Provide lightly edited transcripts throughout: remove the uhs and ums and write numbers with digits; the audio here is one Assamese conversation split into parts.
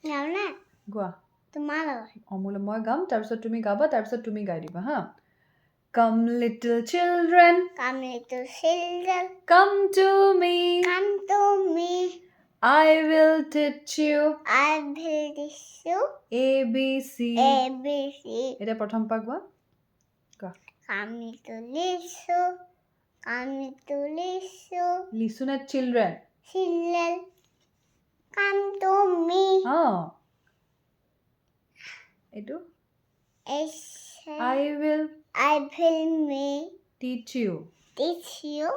নাওনে গোৱা তোমাৰ লগত অমূল্য মই গাম তাৰপিছত তুমি গাবা তাৰপিছত তুমি গাই দিবা হা Come little children Come little children come to me come to me I will teach you I will teach you A B C ABC এটা প্ৰথম পা গোৱা গোৱা Come little lisu Come little lisu লিচু নে children children come to me এইটো It's I will I will me teach you teach you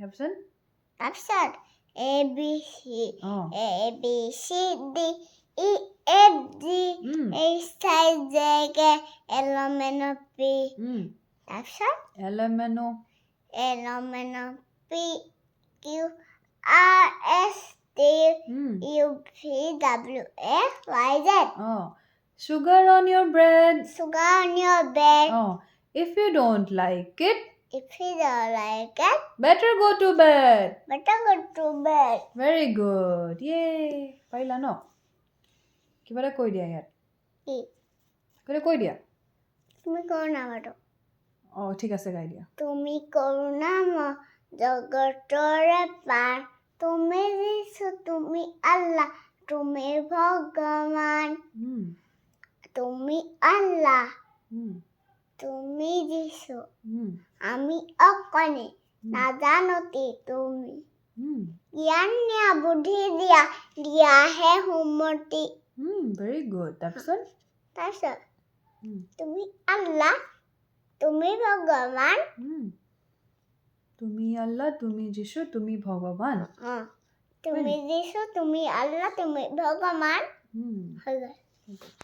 তাৰপিছত তাৰপিছত A B C A B C D E F G H I J K L M N O P তাৰপিছত L M N O L M N O P Q R S T U V W X Y Z Sugar on your bread Sugar on your bed If you don't like it If you don't like it better go to bed better go to bed Very good Yay পাৰিলা ন কিবা এটা কৈ দিয়া ইয়াত কিবা কৈ দিয়া তুমি কৰোণা মাতো ঠিক আছে গাই দিয়া তুমি কৰোণা জগতৰে পাৰ তুমি যিছু তুমি আল্লাহ তুমি ভগৱান তুমি আল্লাহ তুমি যিছু আমি অকণি নাজানতি তুমি জ্ঞান দিয়া বুদ্ধি দিয়া দিয়াহে সুমতি ভেৰি গুড তাৰপিছত তুমি আল্লাহ তুমি ভগৱান তুমি আল্লাহ তুমি যিশু তুমি ভগৱান তুমি যিশু তুমি আল্লাহ তুমি ভগৱান হৈ গ'ল